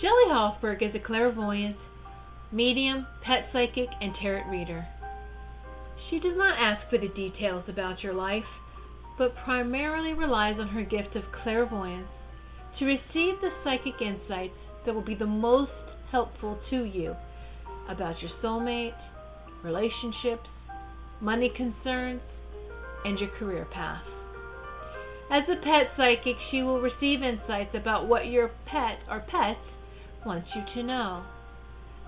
Shelley Hofberg is a clairvoyant, medium, pet psychic, and tarot reader. She does not ask for the details about your life, but primarily relies on her gift of clairvoyance to receive the psychic insights that will be the most helpful to you about your soulmate, relationships, money concerns, and your career path. As a pet psychic, she will receive insights about what your pet or pets wants you to know.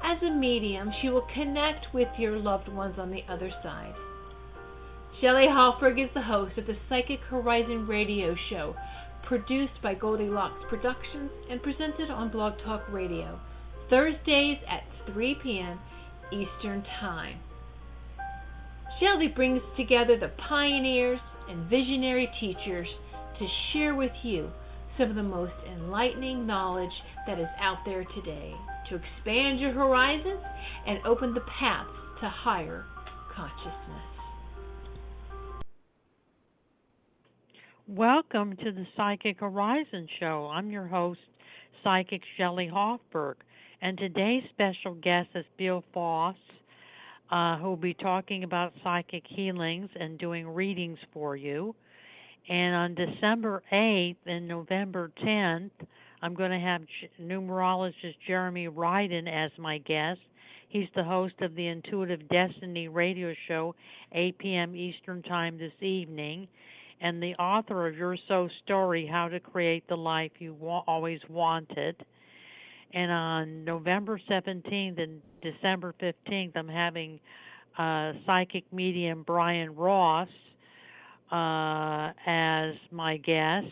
As a medium, she will connect with your loved ones on the other side. Shelley Hofberg is the host of the Psychic Horizon radio show, produced by Goldilocks Productions and presented on Blog Talk Radio, Thursdays at 3 p.m. Eastern Time. Shelley brings together the pioneers and visionary teachers to share with you some of the most enlightening knowledge that is out there today to expand your horizons and open the paths to higher consciousness. Welcome to the Psychic Horizon Show. I'm your host, Psychic Shelley Hofberg, and today's special guest is Bill Foss, who will be talking about psychic healings and doing readings for you. And on December 8th and November 10th, I'm going to have numerologist Jeremy Ryden as my guest. He's the host of the Intuitive Destiny radio show, 8 p.m. Eastern Time this evening, and the author of Your Soul Story, How to Create the Life You Always Wanted. And on November 17th and December 15th, I'm having psychic medium Brian Ross as my guest.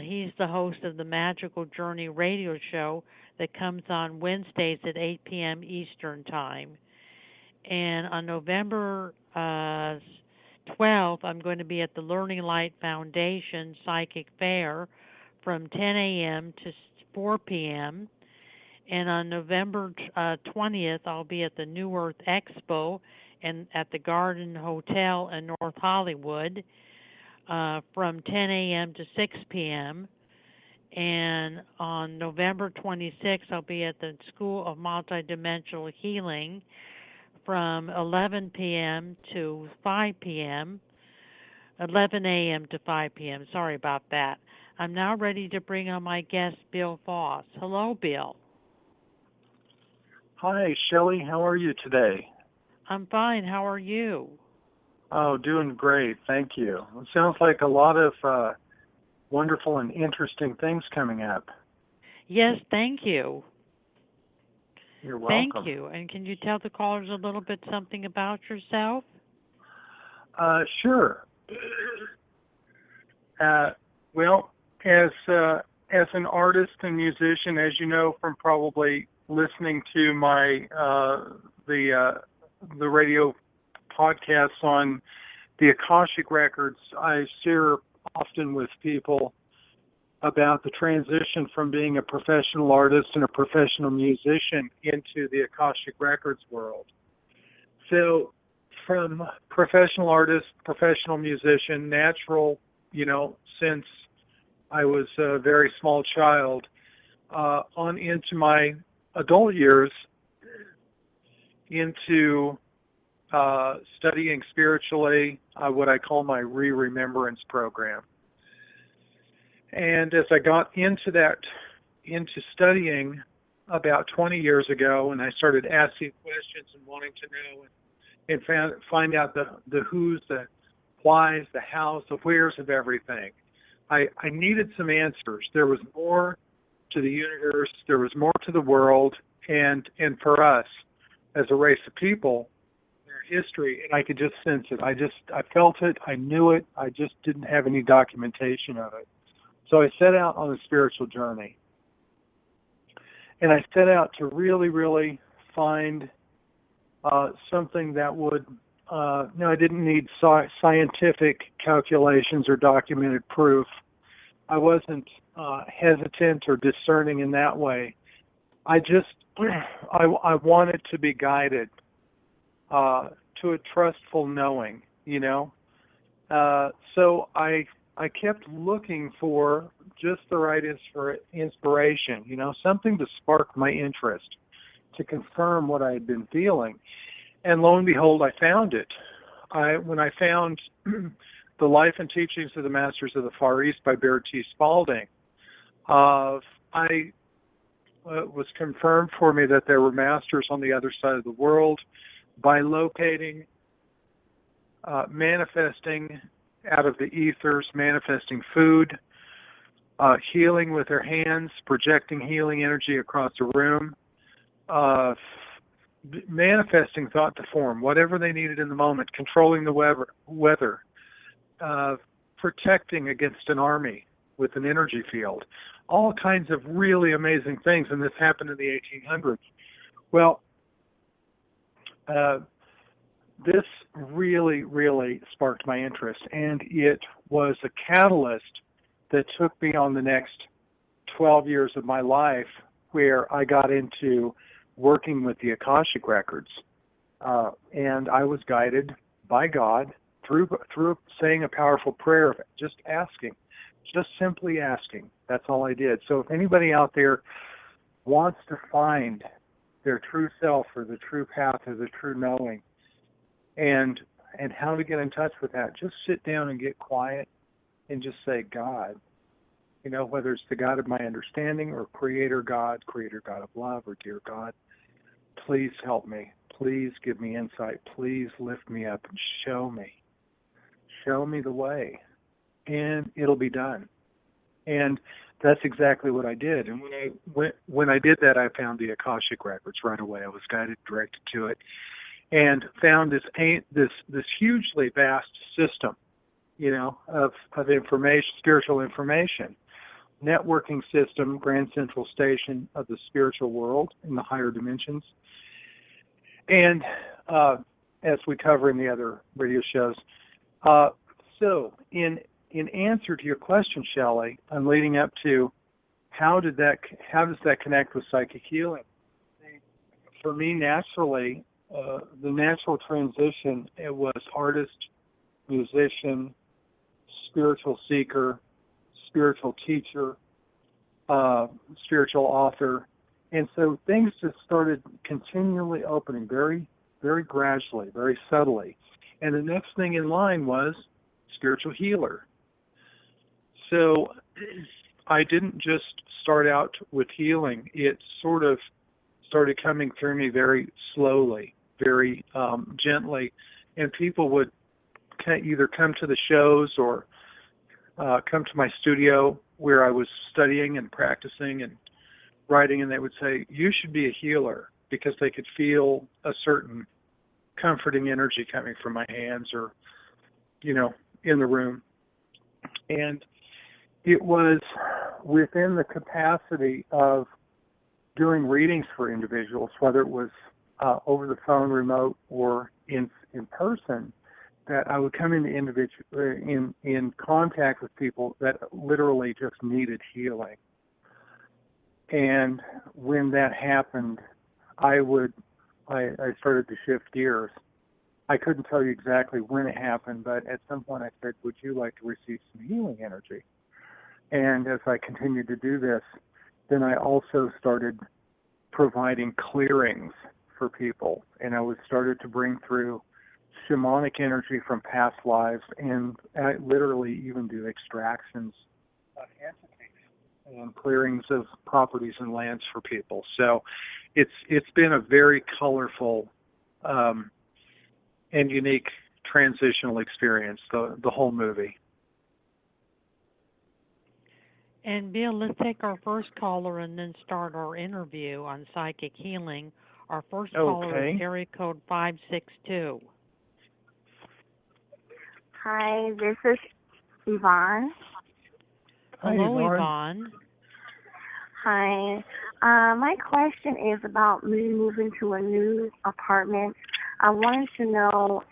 He's the host of the Magical Journey radio show that comes on Wednesdays at 8 p.m. Eastern Time. And on November 12th, I'm going to be at the Learning Light Foundation Psychic Fair from 10 a.m. to 4 p.m. And on November 20th, I'll be at the New Earth Expo and at the Garden Hotel in North Hollywood from 10 a.m. to 6 p.m. And on November 26th, I'll be at the School of Multidimensional Healing from 11 p.m. to 5 p.m., 11 a.m. to 5 p.m. Sorry about that. I'm now ready to bring on my guest, Bill Foss. Hello, Bill. Hi, Shelley. How are you today? I'm fine. How are you? Oh, doing great. Thank you. It sounds like a lot of wonderful and interesting things coming up. Yes, thank you. You're welcome. Thank you. And can you tell the callers a little bit something about yourself? Sure. Well, as an artist and musician, as you know from probably listening to my the radio podcasts on the Akashic Records, I share often with people about the transition from being a professional artist and a professional musician into the Akashic Records world. So from professional artist, professional musician, natural, since I was a very small child, on into my adult years, into studying spiritually, what I call my re-remembrance program. And as I got into studying about 20 years ago, and I started asking questions and wanting to know and find out the who's, the whys, the hows, the wheres of everything, I needed some answers. There was more to the universe, there was more to the world, and for us as a race of people, their history, and I could just sense it. I felt it, I knew it, I just didn't have any documentation of it. So I set out on a spiritual journey. And I set out to really, really find something that would, I didn't need scientific calculations or documented proof. I wasn't hesitant or discerning in that way. I wanted to be guided to a trustful knowing, So I kept looking for just the right inspiration, something to spark my interest, to confirm what I had been feeling. And lo and behold, I found it. When I found The Life and Teachings of the Masters of the Far East by Baird T. Spalding, was confirmed for me that there were masters on the other side of the world by locating, manifesting out of the ethers, manifesting food, healing with their hands, projecting healing energy across the room, manifesting thought to form, whatever they needed in the moment, controlling the weather, protecting against an army with an energy field, all kinds of really amazing things, and this happened in the 1800s. Well, this really, really sparked my interest, and it was a catalyst that took me on the next 12 years of my life, where I got into working with the Akashic records, and I was guided by God through saying a powerful prayer of just asking, just simply asking. That's all I did. So if anybody out there wants to find their true self or the true path or the true knowing, and how to get in touch with that, just sit down and get quiet and just say, God, whether it's the God of my understanding or Creator God of love, or dear God, please help me. Please give me insight. Please lift me up and show me the way, and it'll be done. And that's exactly what I did. And when I did that, I found the Akashic records right away. I was guided, directed to it, and found this hugely vast system, of information, spiritual information, networking system, Grand Central Station of the spiritual world in the higher dimensions. And as we cover in the other radio shows, so in answer to your question, Shelley, I'm leading up to how does that connect with psychic healing? For me, naturally, the natural transition, it was artist, musician, spiritual seeker, spiritual teacher, spiritual author. And so things just started continually opening very, very gradually, very subtly. And the next thing in line was spiritual healer. So I didn't just start out with healing. It sort of started coming through me very slowly, very gently. And people would either come to the shows or come to my studio where I was studying and practicing and writing, and they would say, you should be a healer, because they could feel a certain comforting energy coming from my hands or, in the room. And it was within the capacity of doing readings for individuals, whether it was over the phone, remote, or in person, that I would come into in contact with people that literally just needed healing. And when that happened, I started to shift gears. I couldn't tell you exactly when it happened, but at some point I said, would you like to receive some healing energy? And as I continued to do this, then I also started providing clearings for people. And I started to bring through shamanic energy from past lives, and I literally even do extractions of entities and clearings of properties and lands for people. So it's been a very colorful and unique transitional experience, the whole movie. And Bill, let's take our first caller and then start our interview on psychic healing. Our first caller is area code 562. Hi, this is Yvonne. Hello, Yvonne. Hi. My question is about me moving to a new apartment. I wanted to know,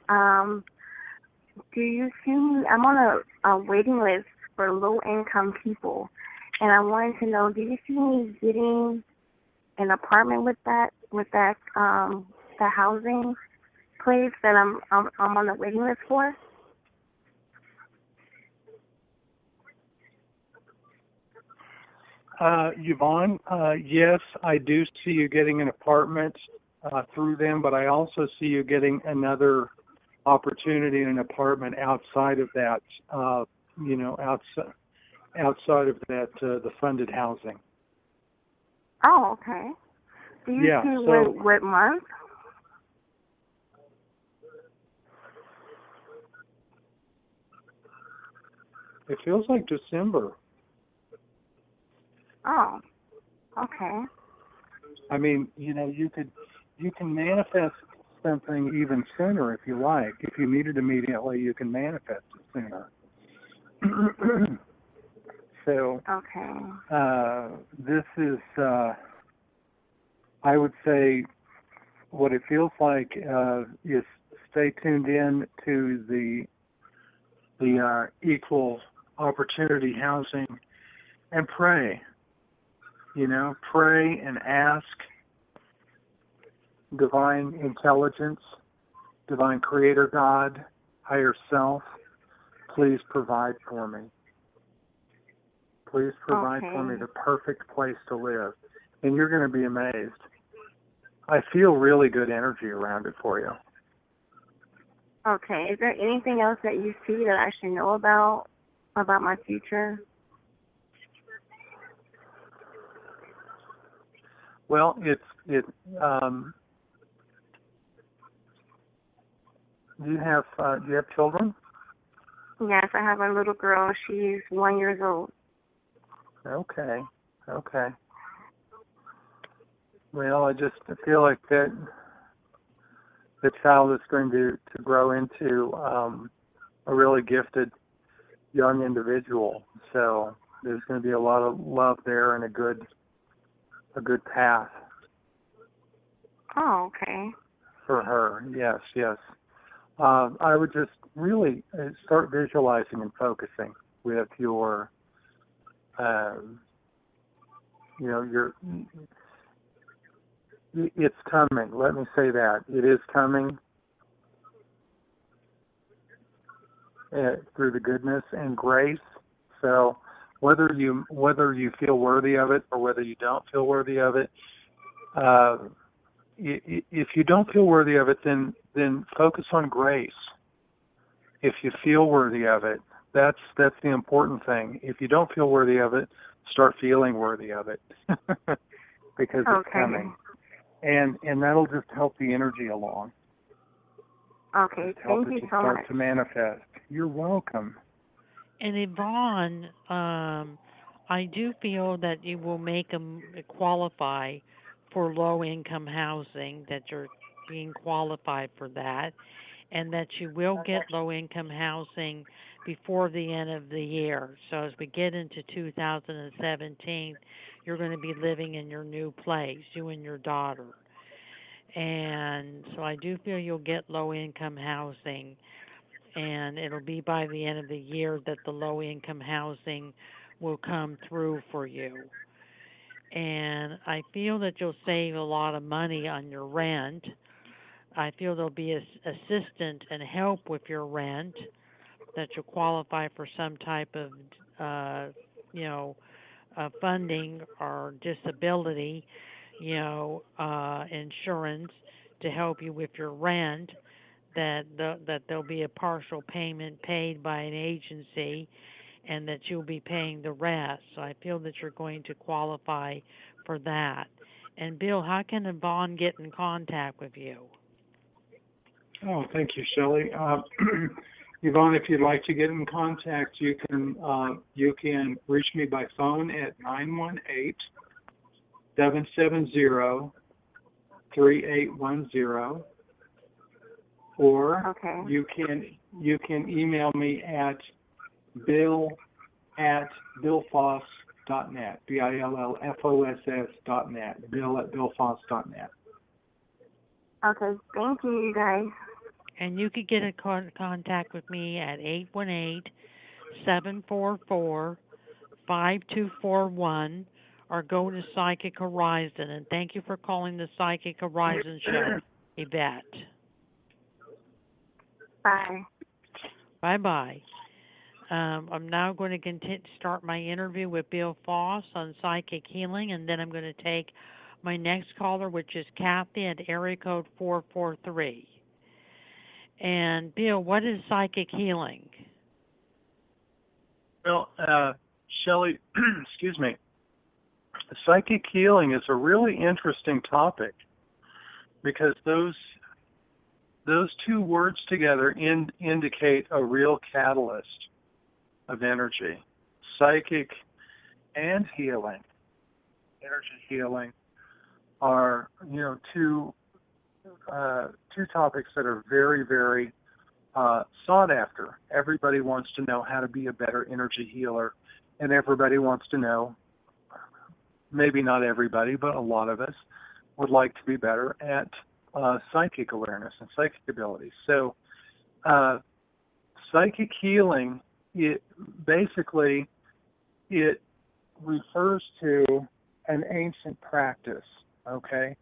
do you see me? I'm on a waiting list for low-income people, and I wanted to know, do you see me getting an apartment with that the housing place that I'm on the waiting list for? Yvonne, yes, I do see you getting an apartment through them, but I also see you getting another opportunity in an apartment outside of that, outside of that, the funded housing. Oh, okay. Do you see what month? It feels like December. Oh, okay. I mean, you can manifest something even sooner if you like. If you need it immediately, you can manifest it sooner. So, okay. This is, I would say, what it feels like is stay tuned in to the equal opportunity housing and pray. Pray and ask divine intelligence, divine creator God, higher self, please provide for me. Please provide for me the perfect place to live. And you're going to be amazed. I feel really good energy around it for you. Okay. Is there anything else that you see that I should know about my future? Well, do you have children? Yes, I have a little girl. She's 1 year old. Okay. Well, I just feel like that the child is going to grow into a really gifted young individual. So there's going to be a lot of love there and a good path. Oh, okay. For her, yes. I would just really start visualizing and focusing with your, it's coming. Let me say that. It is coming through the goodness and grace. So whether you feel worthy of it or whether you don't feel worthy of it, if you don't feel worthy of it, then focus on grace. If you feel worthy of it, that's the important thing. If you don't feel worthy of it, start feeling worthy of it because it's coming, and that'll just help the energy along. Okay, thank you so much. Start to manifest. You're welcome. And Yvonne, I do feel that you will make them qualify for low-income housing, that you're being qualified for that, and that you will get low-income housing before the end of the year. So as we get into 2017, you're going to be living in your new place, you and your daughter. And so I do feel you'll get low-income housing, and it'll be by the end of the year that the low-income housing will come through for you. And I feel that you'll save a lot of money on your rent. I feel there'll be assistance and help with your rent, that you'll qualify for some type of, funding or disability, insurance to help you with your rent, that there'll be a partial payment paid by an agency, and that you'll be paying the rest. So I feel that you're going to qualify for that. And Bill, how can Yvonne get in contact with you? Oh, thank you, Shelley. Yvonne, if you'd like to get in contact, you can reach me by phone at 918-770-3810, or you can email me at bill@billfoss.net, BILLFOSS.net, bill@billfoss.net. Okay, thank you, you guys. And you could get in contact with me at 818-744-5241, or go to Psychic Horizon. And thank you for calling the Psychic Horizon show, Yvette. Bye. Bye-bye. I'm now going to start my interview with Bill Foss on psychic healing, and then I'm going to take my next caller, which is Kathy at area code 443. And Bill, what is psychic healing? Well, Shelley, excuse me. Psychic healing is a really interesting topic because those two words together indicate a real catalyst of energy. Psychic and healing, energy healing, are two topics that are very, very sought after. Everybody wants to know how to be a better energy healer, and everybody wants to know, maybe not everybody, but a lot of us would like to be better at psychic awareness and psychic abilities. So psychic healing, it refers to an ancient practice, okay?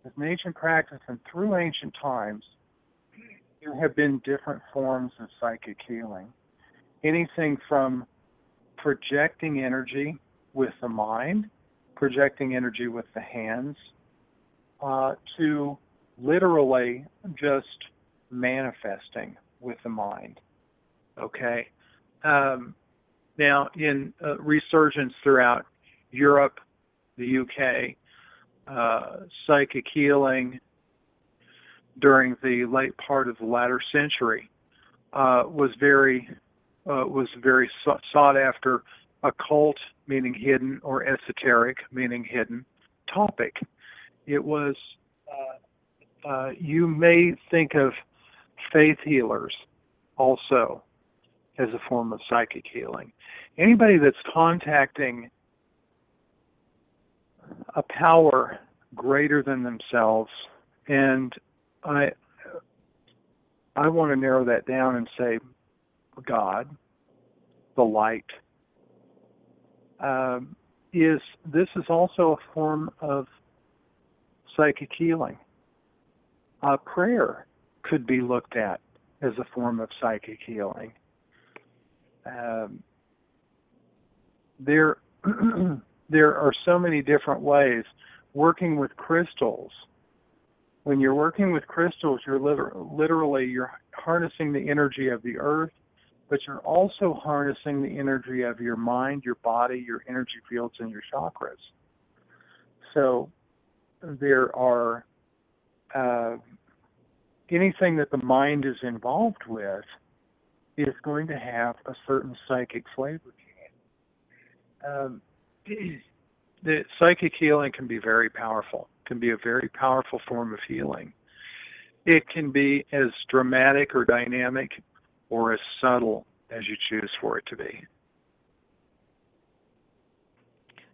It's an ancient practice, and through ancient times, there have been different forms of psychic healing. Anything from projecting energy with the mind, projecting energy with the hands, to literally just manifesting with the mind, okay? Now, in resurgence throughout Europe, the UK, psychic healing during the late part of the latter century was very sought after, occult, meaning hidden, or esoteric, meaning hidden, topic. It was, you may think of faith healers also as a form of psychic healing. Anybody that's contacting a power greater than themselves, and I want to narrow that down and say God, the light, this is also a form of psychic healing. Prayer could be looked at as a form of psychic healing. There are so many different ways. Working with crystals. When you're working with crystals, you're literally harnessing the energy of the earth, but you're also harnessing the energy of your mind, your body, your energy fields, and your chakras. So there are anything that the mind is involved with is going to have a certain psychic flavor to it. The psychic healing can be very powerful, can be a very powerful form of healing. It can be as dramatic or dynamic or as subtle as you choose for it to be.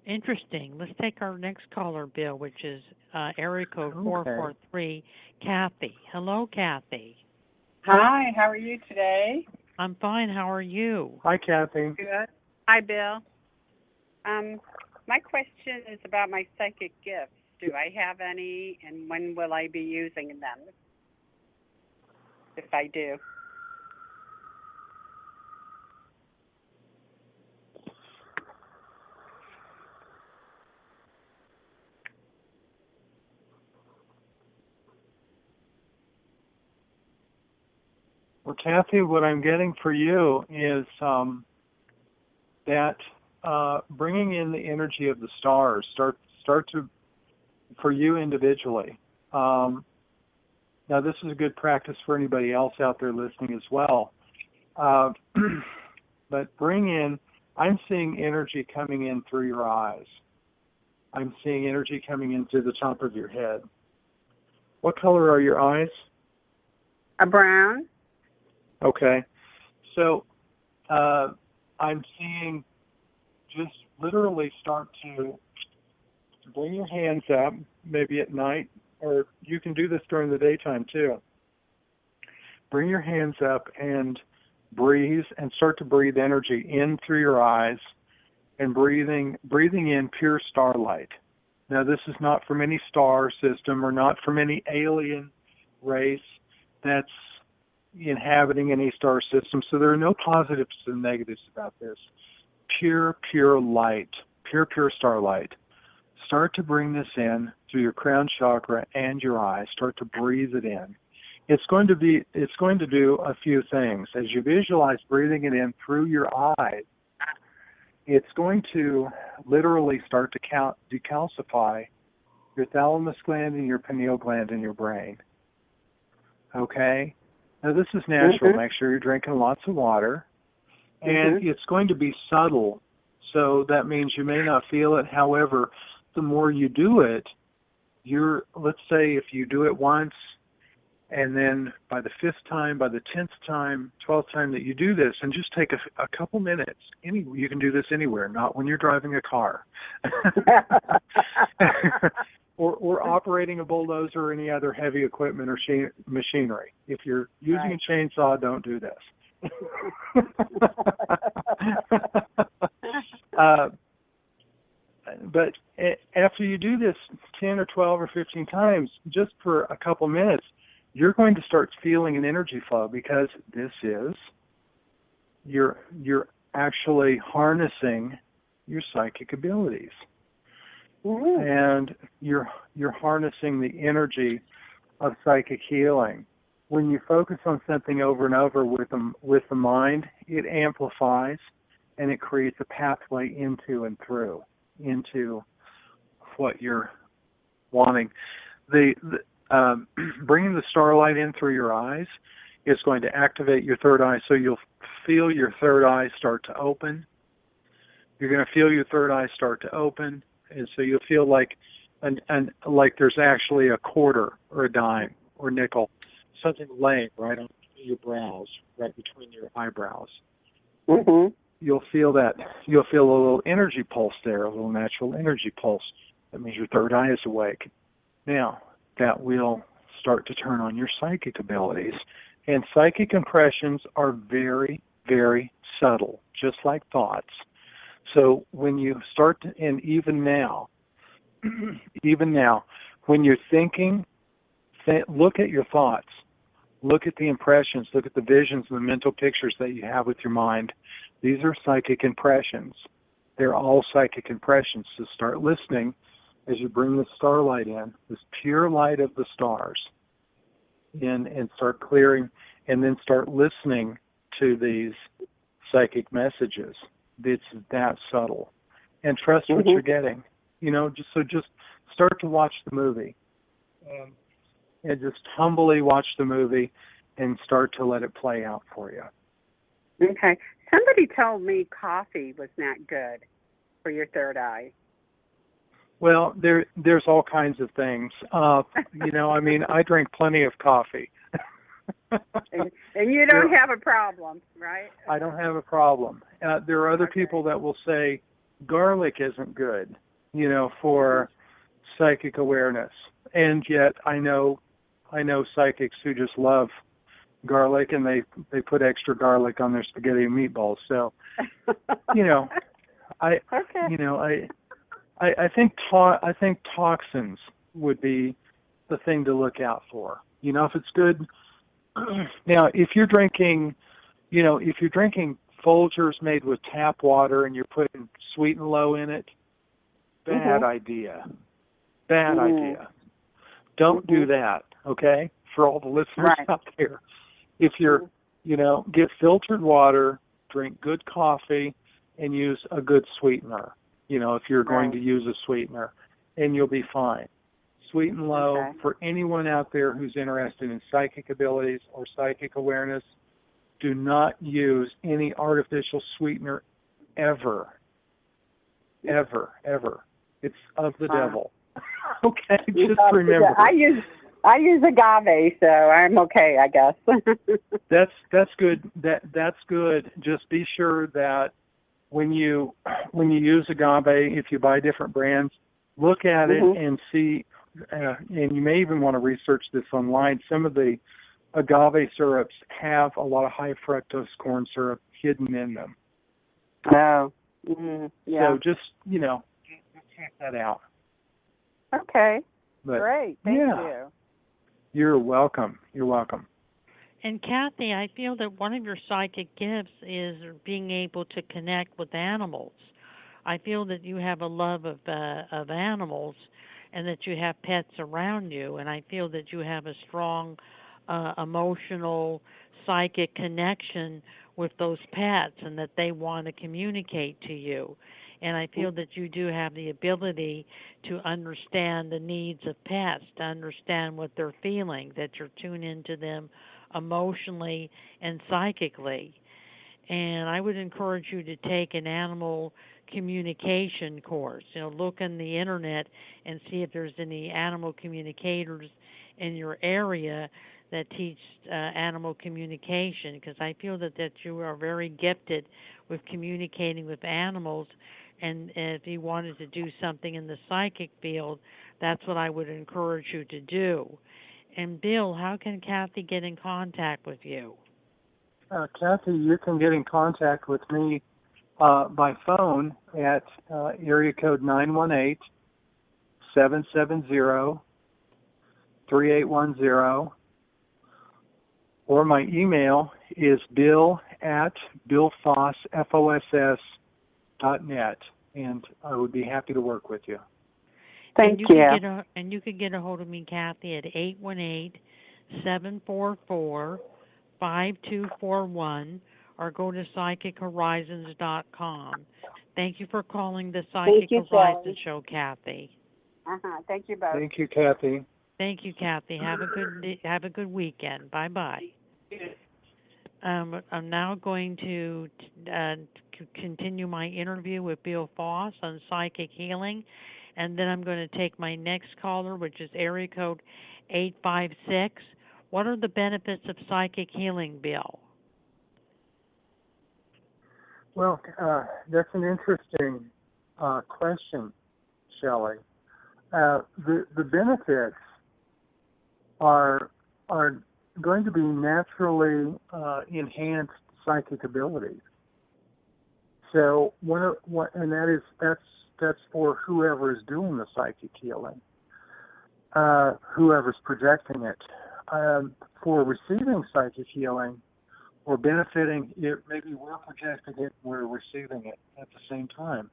Interesting. Let's take our next caller, Bill, which is area code 443, Kathy. Hello, Kathy. Hi, how are you today? I'm fine. How are you? Hi, Kathy. Good. Hi, Bill. My question is about my psychic gifts. Do I have any, and when will I be using them, if I do? Well, Kathy, what I'm getting for you is that bringing in the energy of the stars, start to, for you individually. Now, this is a good practice for anybody else out there listening as well. But bring in, I'm seeing energy coming in through your eyes. I'm seeing energy coming in through the top of your head. What color are your eyes? A brown. Okay. So I'm seeing just literally start to bring your hands up, maybe at night, or you can do this during the daytime too. Bring your hands up and breathe, and start to breathe energy in through your eyes, and breathing in pure starlight. Now, this is not from any star system or not from any alien race. That's inhabiting any star system. So there are no positives and negatives about this. Pure light, pure starlight. Start to bring this in through your crown chakra and your eyes. Start to breathe it in. It's going to do a few things. As you visualize breathing it in through your eyes, it's going to literally start to decalcify your thalamus gland and your pineal gland in your brain. Okay? Now this is natural. Make sure you're drinking lots of water. And it's going to be subtle. So that means you may not feel it. However, the more you do it, let's say if you do it once, and then by the 5th time, by the 10th time, 12th time that you do this, and just take a couple minutes. You can do this anywhere, not when you're driving a car. or operating a bulldozer or any other heavy equipment or machinery. If you're using a chainsaw, don't do this. But after you do this 10 or 12 or 15 times, just for a couple minutes, you're going to start feeling an energy flow, because this is, you're actually harnessing your psychic abilities. And you're harnessing the energy of psychic healing. When you focus on something over and over with the mind, it amplifies and it creates a pathway into and through, into what you're wanting. Bringing the starlight in through your eyes is going to activate your third eye, so you'll feel your third eye start to open. You're going to feel your third eye start to open, and so you'll feel like like there's actually a quarter or a dime or nickel, something laying right on your brows, right between your eyebrows. You'll feel that. You'll feel a little energy pulse there, a little natural energy pulse. That means your third eye is awake. Now, that will start to turn on your psychic abilities. And psychic impressions are very, very subtle, just like thoughts. So when you start to, and even now, when you're thinking, look at your thoughts. Look at the impressions. Look at the visions and the mental pictures that you have with your mind. These are psychic impressions. They're all psychic impressions. So start listening as you bring the starlight in, this pure light of the stars, in, and start clearing, and then start listening to these psychic messages. It's that subtle. And trust what you're getting. Just start to watch the movie. And just humbly watch the movie and start to let it play out for you. Okay. Somebody told me coffee was not good for your third eye. Well, there's all kinds of things. I drink plenty of coffee. and you don't have a problem, right? I don't have a problem. There are other people that will say garlic isn't good, for psychic awareness. And yet I know psychics who just love garlic, and they put extra garlic on their spaghetti and meatballs. So, I think toxins would be the thing to look out for. If it's good. Now, if you're drinking Folgers made with tap water and you're putting sweet and low in it, bad idea. Bad idea. Don't do that, okay? For all the listeners out there. If you're, get filtered water, drink good coffee, and use a good sweetener, if you're going to use a sweetener, and you'll be fine. Sweet and low, for anyone out there who's interested in psychic abilities or psychic awareness, do not use any artificial sweetener ever. Ever, ever. It's of the devil. Okay, just remember. I use agave, so I'm okay, I guess. That's good. That's good. Just be sure that when you use agave, if you buy different brands, look at it and see. And you may even want to research this online. Some of the agave syrups have a lot of high fructose corn syrup hidden in them. Oh, yeah. So just check that out. Okay. But, great. Thank you. You're welcome. You're welcome. And Kathy, I feel that one of your psychic gifts is being able to connect with animals. I feel that you have a love of animals, and that you have pets around you, and I feel that you have a strong emotional, psychic connection with those pets, and that they want to communicate to you. And I feel that you do have the ability to understand the needs of pets, to understand what they're feeling, that you're tuned into them emotionally and psychically. And I would encourage you to take an animal communication course. Look on the internet and see if there's any animal communicators in your area that teach animal communication, because I feel that you are very gifted with communicating with animals. And if you wanted to do something in the psychic field, that's what I would encourage you to do. And Bill, how can Kathy get in contact with you? Kathy, you can get in contact with me by phone at area code 918-770-3810, or my email is bill@billfoss.net, and I would be happy to work with you. Thank you. And you can get a hold of me, Kathy, at 818-744-5241, or go to psychichorizons.com. Thank you for calling the Psychic Horizons Show, Kathy. Thank you both. Thank you, Kathy. Thank you, Kathy. Have a good weekend. Bye-bye. I'm now going to continue my interview with Bill Foss on psychic healing, and then I'm going to take my next caller, which is area code 856. What are the benefits of psychic healing, Bill? Well, that's an interesting question, Shelley. The benefits are going to be naturally enhanced psychic abilities. So that's for whoever is doing the psychic healing, whoever's projecting it. For receiving psychic healing or benefiting, maybe we're projecting it, we're receiving it at the same time.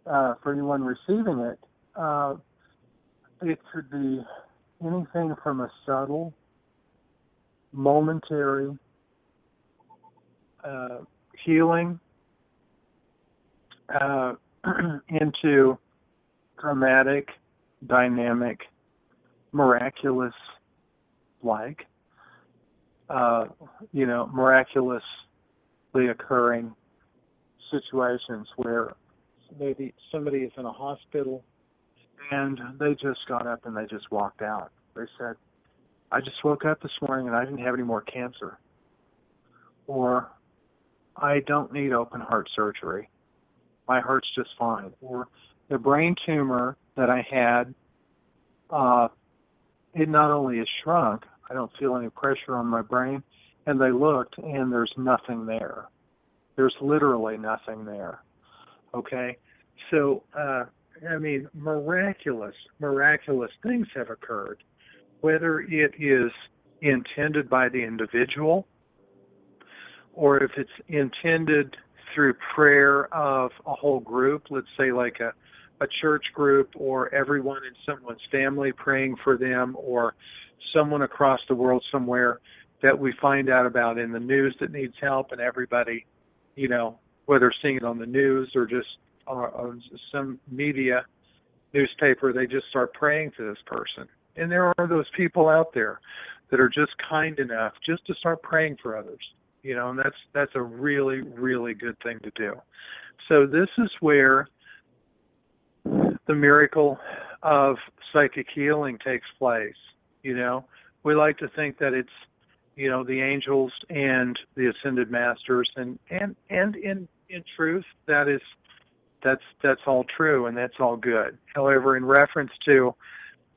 For anyone receiving it, it could be anything from a subtle, momentary healing into dramatic, dynamic, miraculous, miraculously occurring situations where maybe somebody is in a hospital and they just got up and they just walked out. They said, I just woke up this morning and I didn't have any more cancer. Or, I don't need open heart surgery. My heart's just fine. Or, the brain tumor that I had, it not only has shrunk, I don't feel any pressure on my brain, and they looked and there's nothing there. There's literally nothing there. Okay? So, miraculous things have occurred. Whether it is intended by the individual or if it's intended through prayer of a whole group, let's say like a church group or everyone in someone's family praying for them, or someone across the world somewhere that we find out about in the news that needs help, and everybody, whether seeing it on the news or just on some media newspaper, they just start praying for this person. And there are those people out there that are just kind enough just to start praying for others, and that's a really, really good thing to do. So this is where the miracle of psychic healing takes place. We like to think that it's, the angels and the ascended masters, and in truth, that's all true and that's all good. However, in reference to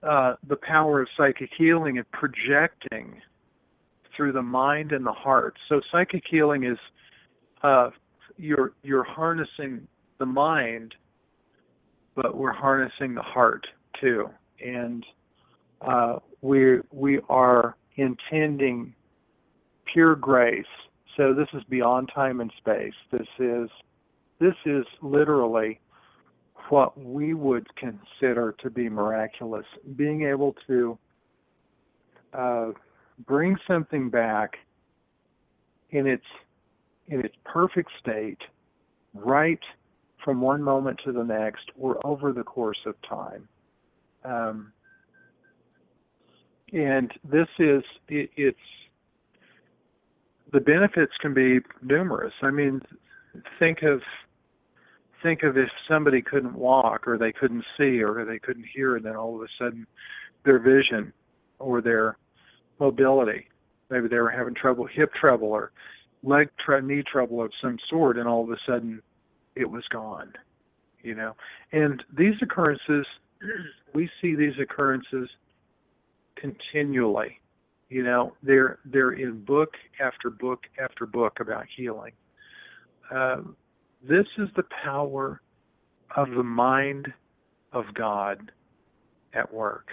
the power of psychic healing and projecting through the mind and the heart. So psychic healing is you're harnessing the mind, but we're harnessing the heart too. And we are intending pure grace. So this is beyond time and space. This is literally what we would consider to be miraculous. Being able to bring something back in its perfect state, right from one moment to the next, or over the course of time. And this is, it's, the benefits can be numerous. I mean, think of if somebody couldn't walk, or they couldn't see, or they couldn't hear, and then all of a sudden their vision or their mobility, maybe they were having trouble, hip trouble or knee trouble of some sort, and all of a sudden it was gone, you know. And these occurrences, we see these occurrences continually. You know, they're in book after book after book about healing. This is the power of the mind of God at work.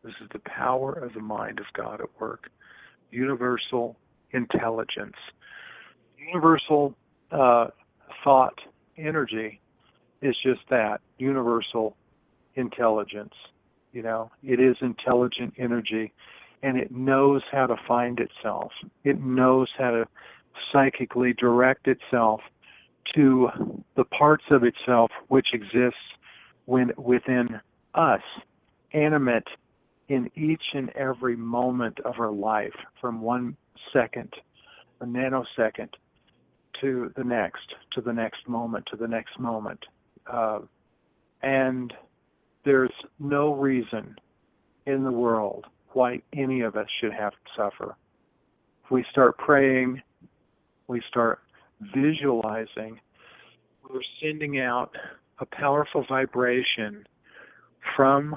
This is the power of the mind of God at work. Universal intelligence. Universal thought energy is just that, universal intelligence. You know, it is intelligent energy, and it knows how to find itself. It knows how to psychically direct itself to the parts of itself which exists within us, animate in each and every moment of our life, from 1 second, a nanosecond, to the next moment, to the next moment. And there's no reason in the world why any of us should have to suffer. If we start praying, we start visualizing, we're sending out a powerful vibration from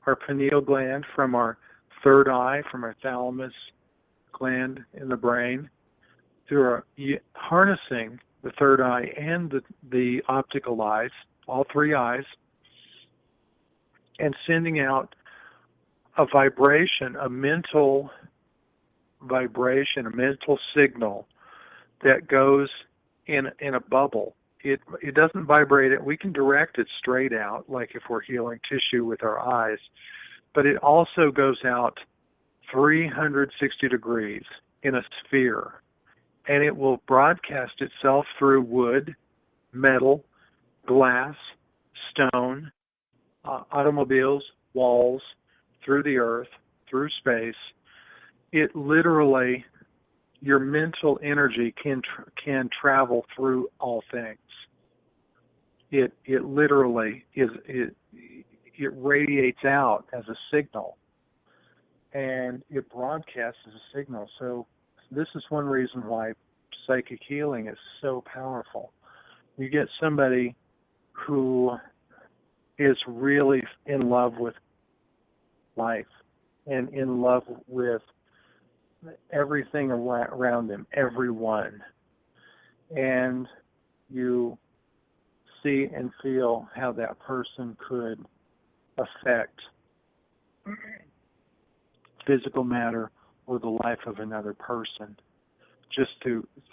our pineal gland, from our third eye, from our thalamus gland in the brain, through our, harnessing the third eye and the optical eyes, all three eyes, and sending out a vibration, a mental vibration, a mental signal that goes in a bubble. It doesn't vibrate it. We can direct it straight out, like if we're healing tissue with our eyes, but it also goes out 360 degrees in a sphere, and it will broadcast itself through wood, metal, glass, stone, automobiles, walls, through the earth, through space. It literally, your mental energy can travel through all things. It literally is, it radiates out as a signal, and it broadcasts as a signal. So this is one reason why psychic healing is so powerful. You get somebody who is really in love with life and in love with everything around them, everyone, and you see and feel how that person could affect physical matter or the life of another person, just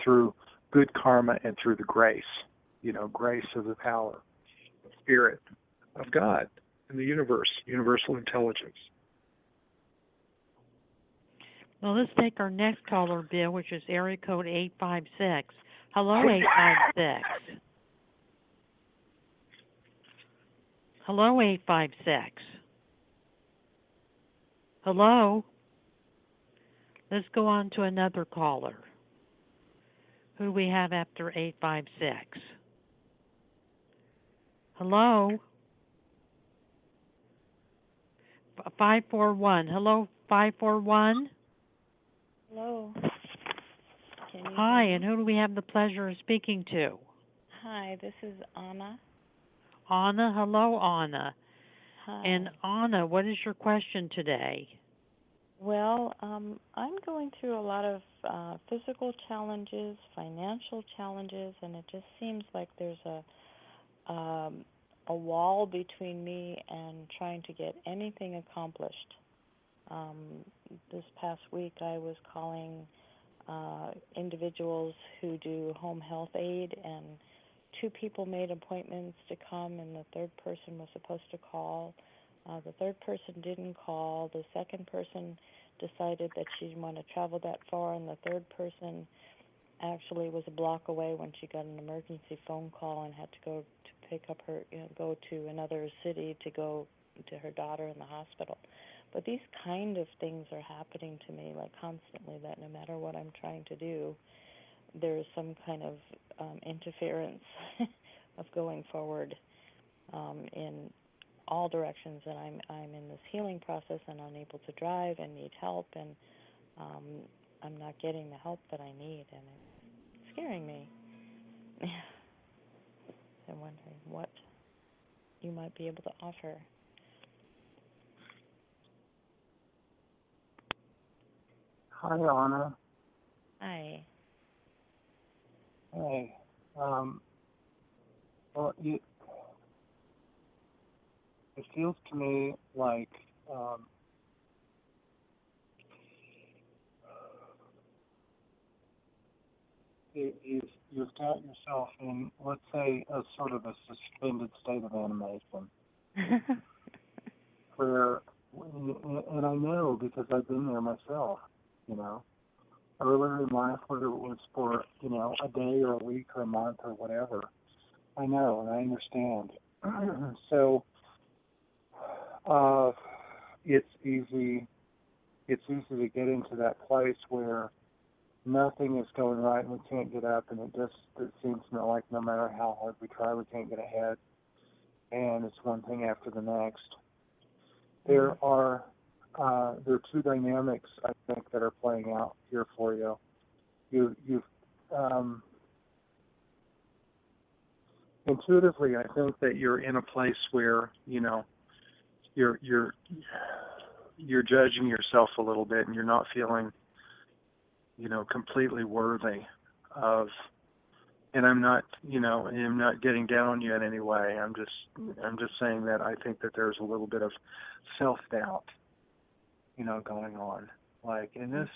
through good karma and through the grace, grace of the power, the spirit of God in the universe, universal intelligence. Well, let's take our next caller, Bill, which is area code 856. Hello, 856. Hello, 856. Hello. Let's go on to another caller. Who we have after 856? Hello. 541. Hello, 541. Hello. Hi, and who do we have the pleasure of speaking to? Hi, this is Anna. Anna, hello, Anna. Hi. And Anna, what is your question today? Well, I'm going through a lot of physical challenges, financial challenges, and it just seems like there's a wall between me and trying to get anything accomplished. This past week I was calling individuals who do home health aid, and 2 people made appointments to come, and the third person was supposed to call. The third person didn't call. The second person decided that she didn't want to travel that far, and the third person actually was a block away when she got an emergency phone call and had to go to pick up her, go to another city to go to her daughter in the hospital. But these kind of things are happening to me, like constantly, that no matter what I'm trying to do, there's some kind of interference of going forward in all directions, and I'm in this healing process and unable to drive and need help, and I'm not getting the help that I need, and it's scaring me. I'm wondering what you might be able to offer. Hi, Anna. Hi. Hey. Well, it feels to me like you've got yourself in, let's say, a sort of a suspended state of animation, where, and I know because I've been there myself, earlier in life, whether it was for, a day or a week or a month or whatever. I know and I understand. So it's easy to get into that place where nothing is going right and we can't get up, and it seems like no matter how hard we try, we can't get ahead, and it's one thing after the next. There are 2 dynamics, I think, that are playing out here for you. You've intuitively, I think that you're in a place where you're judging yourself a little bit, and you're not feeling completely worthy of. And I'm not getting down on you in any way. I'm just saying that I think that there's a little bit of self-doubt, going on. And this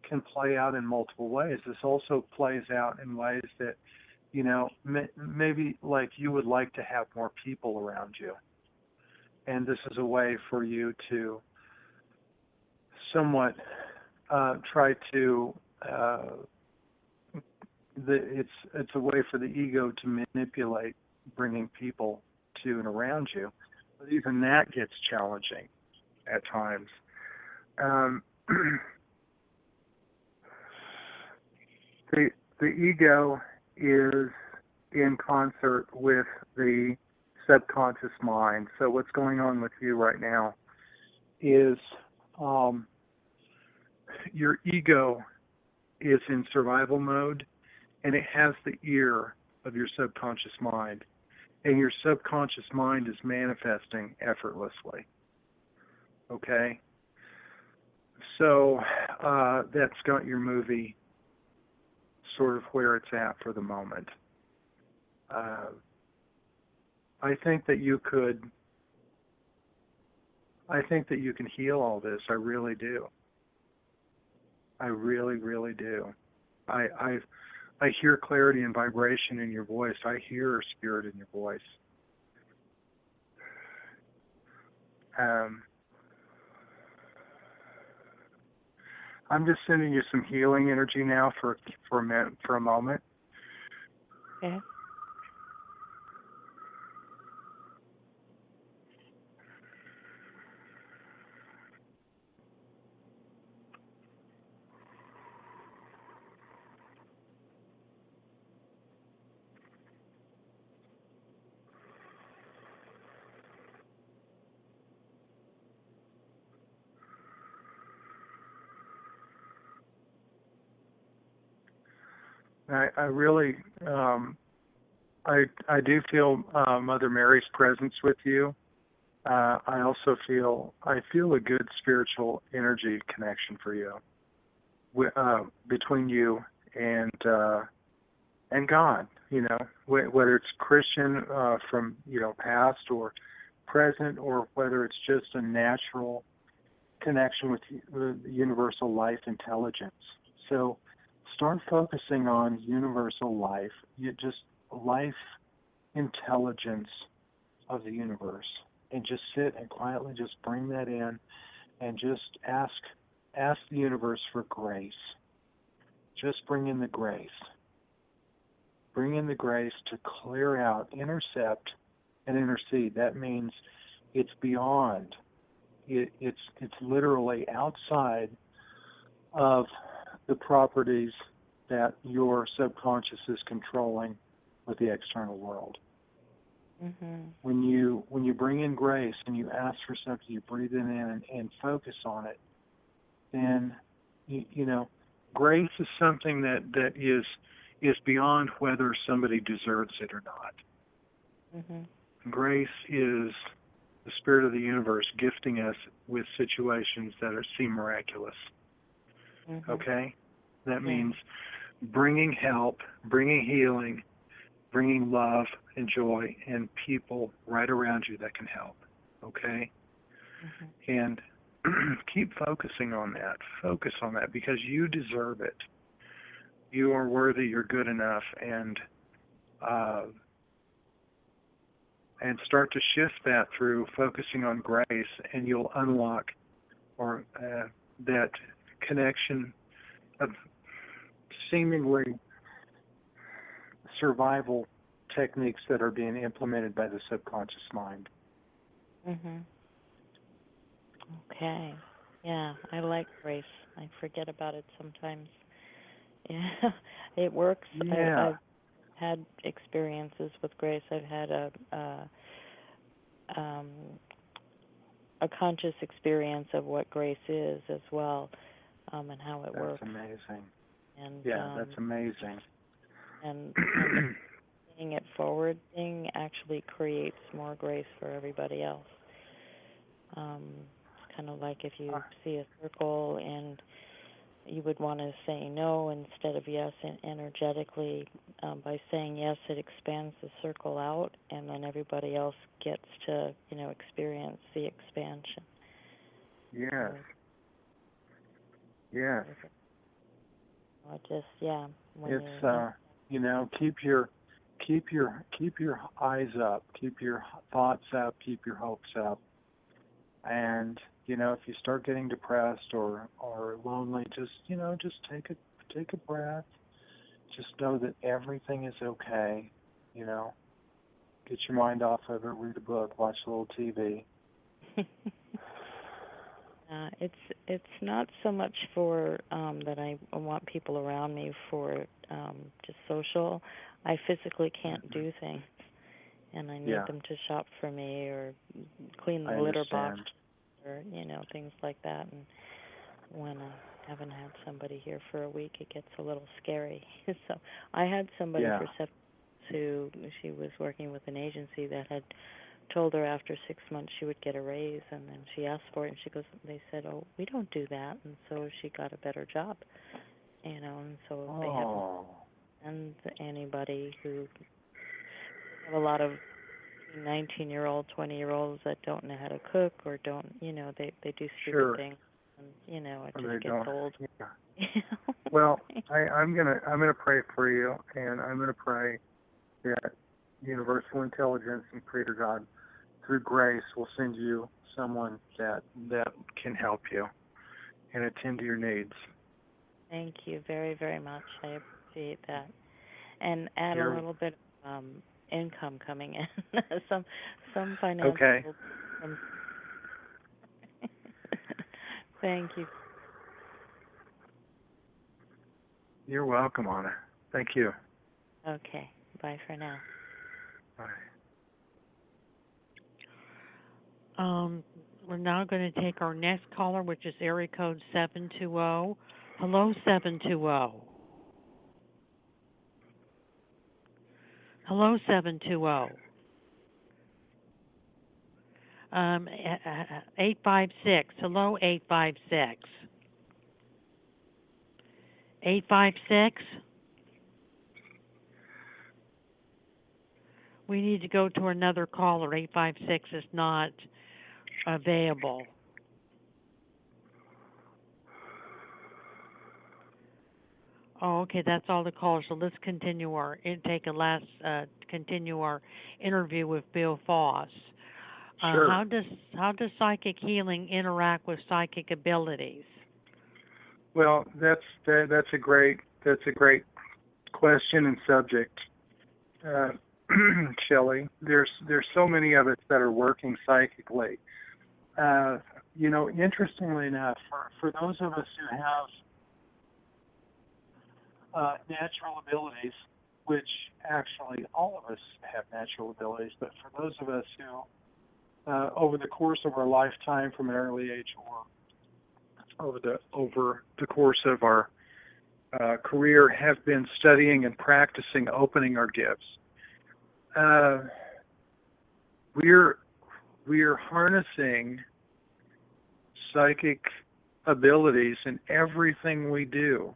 can play out in multiple ways. This also plays out in ways that, maybe like you would like to have more people around you. And this is a way for you to somewhat try to, it's a way for the ego to manipulate bringing people to and around you. But even that gets challenging at times. The ego is in concert with the subconscious mind. So what's going on with you right now is your ego is in survival mode, and it has the ear of your subconscious mind. And your subconscious mind is manifesting effortlessly. Okay? So that's got your movie sort of where it's at for the moment. I think that you can heal all this. I really do. I really, really do. I hear clarity and vibration in your voice. I hear spirit in your voice. I'm just sending you some healing energy now for a moment. Okay. I really, I do feel Mother Mary's presence with you. I also feel a good spiritual energy connection for you, between you and God. Whether it's Christian from past or present, or whether it's just a natural connection with the universal life intelligence. So start focusing on universal life, just life intelligence of the universe, and just sit and quietly just bring that in, and just ask the universe for grace. Just bring in the grace. Bring in the grace to clear out, intercept, and intercede. That means it's beyond. It's literally outside of the properties that your subconscious is controlling with the external world. Mm-hmm. When you bring in grace and you ask for something, you breathe it in and focus on it, then you know, grace is something that is beyond whether somebody deserves it or not. Mm-hmm. Grace is the spirit of the universe gifting us with situations that seem miraculous. Mm-hmm. Okay? That means bringing help, bringing healing, bringing love and joy and people right around you that can help. Okay? Mm-hmm. And keep focusing on that. Focus on that because you deserve it. You are worthy, you're good enough, and start to shift that through focusing on grace, and you'll unlock that connection of seemingly survival techniques that are being implemented by the subconscious mind. Mhm. Okay. Yeah, I like grace. I forget about it sometimes. Yeah, it works. Yeah. I've had experiences with grace. I've had a conscious experience of what grace is as well, and how it works. That's amazing. And That's amazing. And paying it forward thing actually creates more grace for everybody else. It's kind of like if you see a circle and you would want to say no instead of yes, and energetically by saying yes, it expands the circle out, and then everybody else gets to, experience the expansion. Yes. Yes. It's keep your eyes up, keep your thoughts up, keep your hopes up, and if you start getting depressed or lonely, just take a breath. Just know that everything is okay. Get your mind off of it. Read a book. Watch a little TV. It's not so much for that I want people around me for just social. I physically can't do things, and I need them to shop for me or clean the litter box or things like that. And when I haven't had somebody here for a week, it gets a little scary. So I had somebody for 7 months she was working with an agency that had told her after 6 months she would get a raise, and then she asked for it, and they said, oh, we don't do that, and so she got a better job, and so they haven't and anybody who have a lot of 19-year-old, 20-year-olds that don't know how to cook or don't, they do stupid things, and it just gets old. Yeah. Well, I'm gonna pray for you, and I'm gonna pray that universal intelligence and Creator God, through grace, will send you someone that can help you and attend to your needs. Thank you very, very much. I appreciate that. And add a little bit of income coming in, some financial. Okay. Thank you. You're welcome, Anna. Thank you. Okay. Bye for now. Bye. We're now going to take our next caller, which is area code 720. Hello, 720. Hello, 720. 856. Hello, 856. 856. We need to go to another caller. 856 is not available. Oh, okay, that's all the callers. So let's continue continue our interview with Bill Foss. Sure. How does psychic healing interact with psychic abilities? Well, that's a great question and subject, Shelley. There's so many of us that are working psychically. Interestingly enough, for those of us who have natural abilities, which actually all of us have natural abilities, but for those of us who, over the course of our lifetime from an early age or over the course of our career have been studying and practicing opening our gifts, we're harnessing psychic abilities in everything we do.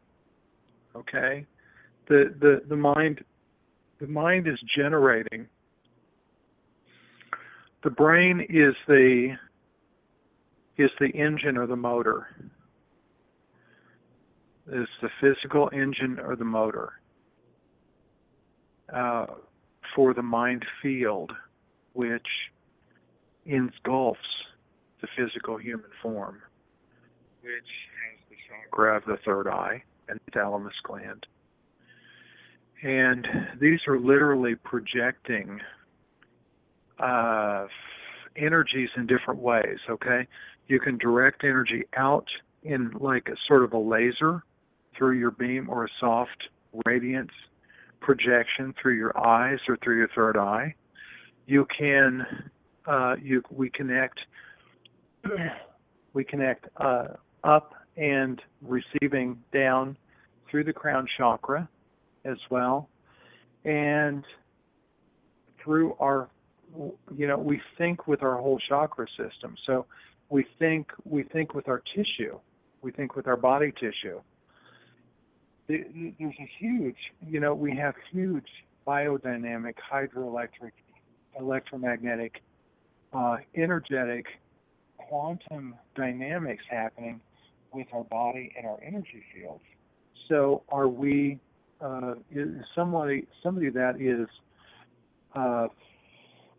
Okay, the mind is generating. The brain is the engine or the motor. It's the physical engine or the motor for the mind field, which engulfs the physical human form, which has the chakra of the third eye and the thalamus gland. And these are literally projecting energies in different ways, okay? You can direct energy out in like a sort of a laser through your beam, or a soft radiance projection through your eyes or through your third eye. You can we connect up and receiving down through the crown chakra as well, and through our, we think with our whole chakra system. So we think with our tissue, we think with our body tissue. There's a huge, we have huge biodynamic, hydroelectric, electromagnetic, energetic, quantum dynamics happening with our body and our energy fields. So are we somebody that is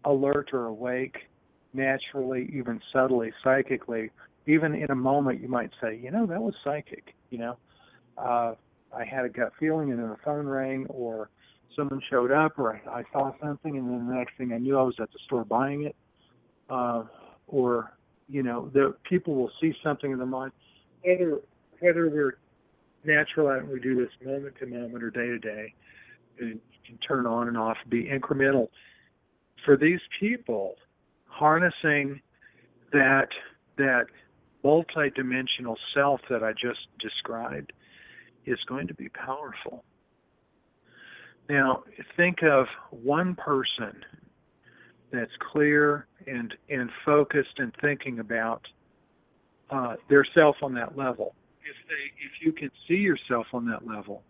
alert or awake naturally, even subtly, psychically, even in a moment you might say, that was psychic, I had a gut feeling and then the phone rang, or someone showed up, or I saw something and then the next thing I knew I was at the store buying it, or the people will see something in their mind, whether we're natural and we do this moment to moment or day to day, and can turn on and off, be incremental. For these people, harnessing that multi-dimensional self that I just described is going to be powerful. Now, think of one person that's clear and focused and thinking about their self on that level. If you can see yourself on that level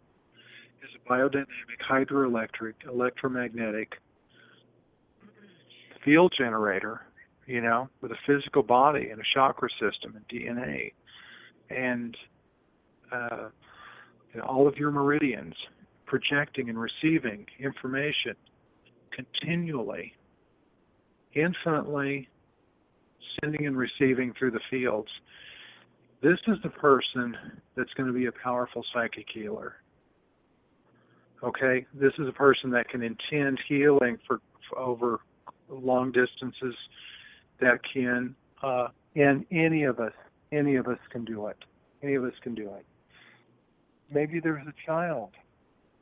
as a biodynamic, hydroelectric, electromagnetic field generator, with a physical body and a chakra system and DNA, and all of your meridians projecting and receiving information continually, infinitely sending and receiving through the fields. This is the person that's going to be a powerful psychic healer. Okay? This is a person that can intend healing for over long distances, that can, and any of us can do it. Any of us can do it. Maybe there's a child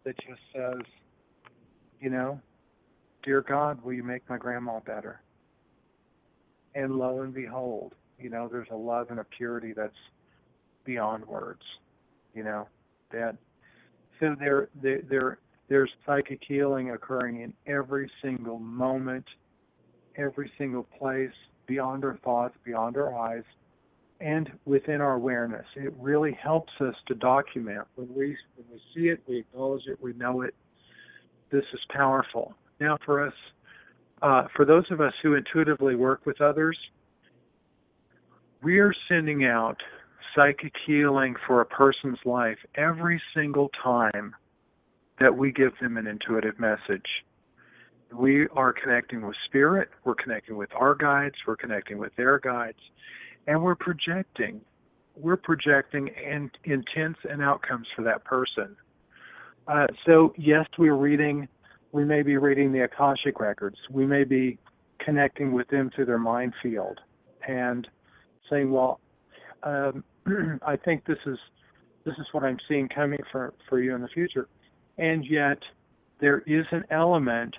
that just says, dear God, will you make my grandma better? And lo and behold, there's a love and a purity that's beyond words, that. So there's psychic healing occurring in every single moment, every single place, beyond our thoughts, beyond our eyes, and within our awareness. It really helps us to document. When we see it, we acknowledge it, we know it. This is powerful. Now for us, for those of us who intuitively work with others, we are sending out psychic healing for a person's life every single time that we give them an intuitive message. We are connecting with spirit, we're connecting with our guides, we're connecting with their guides, and we're projecting intents and outcomes for that person. So yes, we may be reading the Akashic records. We may be connecting with them through their mind field and saying, well, I think this is what I'm seeing coming for you in the future. And yet there is an element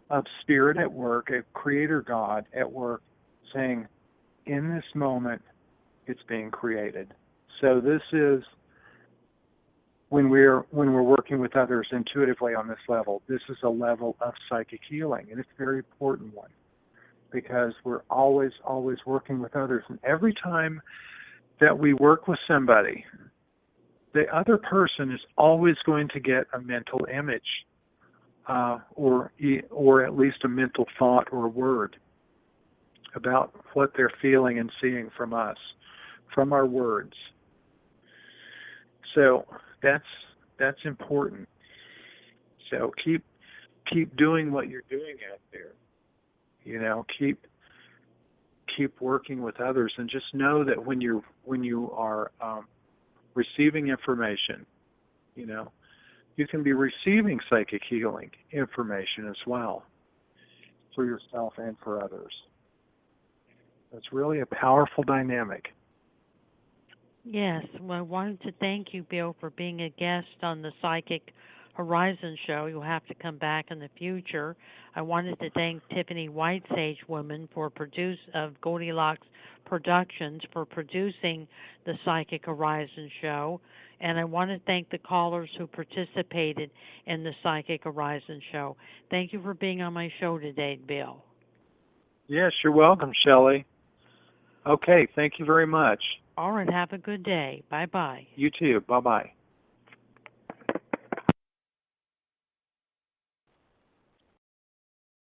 of spirit at work, a creator God at work, saying, in this moment, it's being created. So this is when we're working with others intuitively on this level. This is a level of psychic healing, and it's a very important one because we're always working with others. And every time that we work with somebody, the other person is always going to get a mental image, or at least a mental thought or word about what they're feeling and seeing from us, from our words. So that's important. So keep doing what you're doing out there. Keep working with others, and just know that when you are receiving information, you can be receiving psychic healing information as well for yourself and for others. It's really a powerful dynamic. Yes, well, I wanted to thank you, Bill, for being a guest on the Psychic Horizon show. You'll have to come back in the future. I wanted to thank Tiffany Whitesage Woman of Goldilocks Productions for producing the Psychic Horizon show. And I want to thank the callers who participated in the Psychic Horizon show. Thank you for being on my show today, Bill. Yes, you're welcome, Shelley. Okay, thank you very much. All right, have a good day. Bye-bye. You too. Bye-bye.